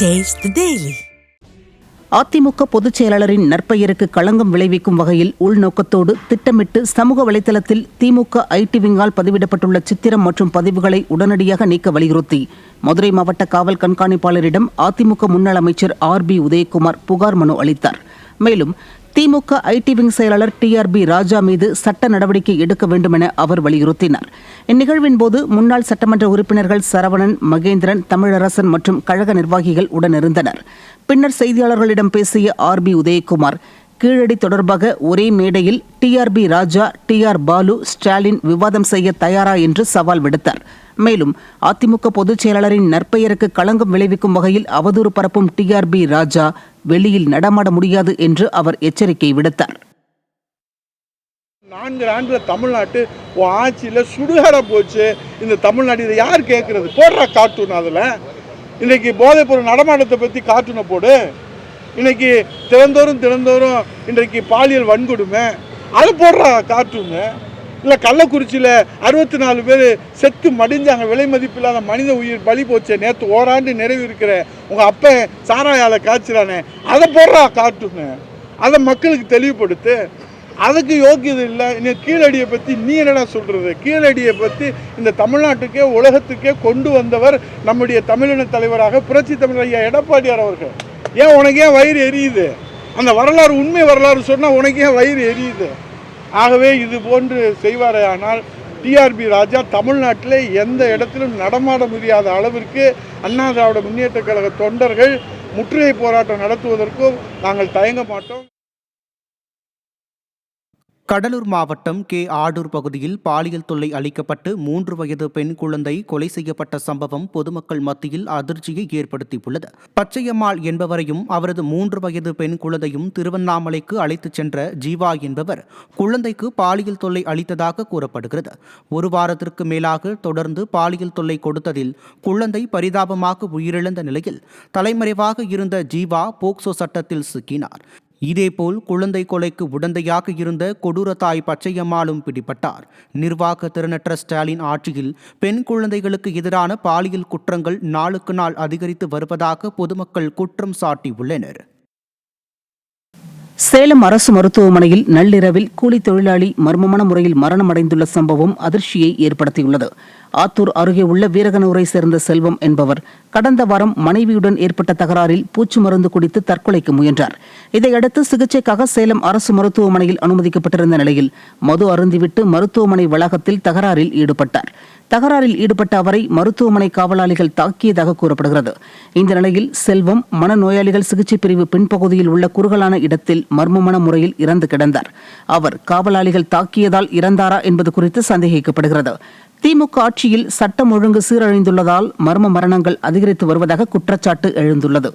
Taste the Daily. AIADMK பொதுச் செயலாளரின் நற்பெயருக்கு களங்கம் விளைவிக்கும் வகையில் உள்நோக்கத்தோடு திட்டமிட்டு சமூக வலைதளத்தில் திமுக ஐடி விங்கால் பதிவிடப்பட்டுள்ள சித்திரம் மற்றும் பதிவுகளை உடனடியாக நீக்க வலியுறுத்தி மதுரை மாவட்ட காவல் கண்காணிப்பாளரிடம் அதிமுக முன்னாள் அமைச்சர் RB உதயகுமார் புகார் மனு அளித்தார். மேலும் திமுக ஐடி விங் செயலாளர் TRB ராஜா மீது சட்ட நடவடிக்கை எடுக்க வேண்டும் என அவர் வலியுறுத்தினார். இந்நிகழ்வின் போது முன்னாள் சட்டமன்ற உறுப்பினர்கள் சரவணன், மகேந்திரன், தமிழரசன் மற்றும் கழக நிர்வாகிகள் உடனிருந்தனர். பின்னர் செய்தியாளர்களிடம் பேசிய RB உதயகுமார், கீழடி தொடர்பாக ஒரே மேடையில் TRB ராஜா, TR பாலு, ஸ்டாலின் விவாதம் செய்ய தயாரா என்று சவால் விடுத்தார். மேலும் அதிமுக பொதுச் செயலாளரின் நற்பெயருக்கு களங்கம் விளைவிக்கும் வகையில் அவதூறு பரப்பும் TRB ராஜா வெளியில் நடமாட முடியாது என்று அவர் எச்சரிக்கை விடுத்தார். 4 ஆண்டுல தமிழ்நாட்டு ஆட்சியில் சுடுகாட போச்சு. இந்த தமிழ்நாடு இதை யார் கேட்கறது? போடுற கார்ட்டூன் அதில் இன்னைக்கு போதைப்பொருள் நடமாட்டத்தை பற்றி கார்ட்டூனை போடு. இன்னைக்கு தினந்தோறும் இன்றைக்கு பாலியல் வன்கொடுமை அது போடுற கார்ட்டூனு. இல்லை கள்ளக்குறிச்சியில் 64 பேர் செத்து மடிஞ்சாங்க. விலை மதிப்பில்லாத மனித உயிர் பலி போச்சு. நேற்று ஓராண்டு நிறைவு இருக்கிற உங்கள் அப்ப சாராயால காய்ச்சிறானே அதை போடுறா கார்ட்டூனு. அதை மக்களுக்கு தெளிவுபடுத்து. அதுக்கு யோக்கியது இல்லை. இன்னும் கீழடியை பற்றி நீ என்னடா சொல்கிறது? கீழடியை பற்றி இந்த தமிழ்நாட்டுக்கே உலகத்துக்கே கொண்டு வந்தவர் நம்முடைய தமிழின தலைவராக புரட்சி தமிழர் ஐயா எடப்பாடியார் அவர்கள். ஏன் உனக்கு ஏன் வயிறு எரியுது? அந்த வரலாறு உண்மை வரலாறு சொன்னால் உனக்கு ஏன் வயிறு எரியுது? ஆகவே இது போன்று செய்வாரே ஆனால் TRB ராஜா தமிழ்நாட்டில் எந்த இடத்திலும் நடமாட முடியாத அளவிற்கு அண்ணா திராவிட முன்னேற்ற கழக தொண்டர்கள் முற்றுகை போராட்டம் நடத்துவதற்கும் நாங்கள் தயங்க மாட்டோம். கடலூர் மாவட்டம் ஆடூர் பகுதியில் பாலியல் தொல்லை அளிக்கப்பட்டு 3 வயது பெண் குழந்தை கொலை செய்யப்பட்ட சம்பவம் பொதுமக்கள் மத்தியில் அதிர்ச்சியை ஏற்படுத்தியுள்ளது. பச்சையம்மாள் என்பவரையும் அவரது 3 வயது பெண் குழந்தையும் திருவண்ணாமலைக்கு அழைத்துச் சென்ற ஜீவா என்பவர் குழந்தைக்கு பாலியல் தொல்லை அளித்ததாக கூறப்படுகிறது. 1 வாரத்திற்கு மேலாக தொடர்ந்து பாலியல் தொல்லை கொடுத்ததில் குழந்தை பரிதாபமாக உயிரிழந்த நிலையில் தலைமறைவாக இருந்த ஜீவா போக்சோ சட்டத்தில் சிக்கினார். இதேபோல் குழந்தை கொலைக்கு உடந்தையாக இருந்த கொடூர தாய் பச்சையம்மாளும் பிடிபட்டார். நிர்வாக திறனற்ற ஸ்டாலின் ஆட்சியில் பெண் குழந்தைகளுக்கு எதிரான பாலியல் குற்றங்கள் நாளுக்கு நாள் அதிகரித்து வருவதாக பொதுமக்கள் குற்றம் சாட்டியுள்ளனர். சேலம் அரசு மருத்துவமனையில் நள்ளிரவில் கூலி தொழிலாளி மர்மமான முறையில் மரணமடைந்துள்ள சம்பவம் அதிர்ச்சியை ஏற்படுத்தியுள்ளது. ஆத்தூர் அருகே உள்ள வீரகனூரை சேர்ந்த செல்வம் என்பவர் கடந்த வாரம் மனைவியுடன் ஏற்பட்ட தகராறில் பூச்சி மருந்து குடித்து தற்கொலைக்கு முயன்றார். இதையடுத்து சிகிச்சைக்காக சேலம் அரசு மருத்துவமனையில் அனுமதிக்கப்பட்டிருந்த நிலையில் மது அருந்திவிட்டு மருத்துவமனை வளாகத்தில் தகராறில் ஈடுபட்டார். தகராறில் ஈடுபட்ட அவரை மருத்துவமனை காவலாளிகள் தாக்கியதாக கூறப்படுகிறது. இந்த நிலையில் செல்வம் மனநோயாளிகள் சிகிச்சை பிரிவு பின்பகுதியில் உள்ள குறுகலான இடத்தில் மர்மமான முறையில் இறந்து கிடந்தார். அவர் காவலாளிகள் தாக்கியதால் இறந்தாரா என்பது குறித்து சந்தேகிக்கப்படுகிறது. திமுக ஆட்சியில் சட்டம் ஒழுங்கு சீரழிந்துள்ளதால் மர்ம மரணங்கள் அதிகரித்து வருவதாக குற்றச்சாட்டு எழுந்துள்ளது.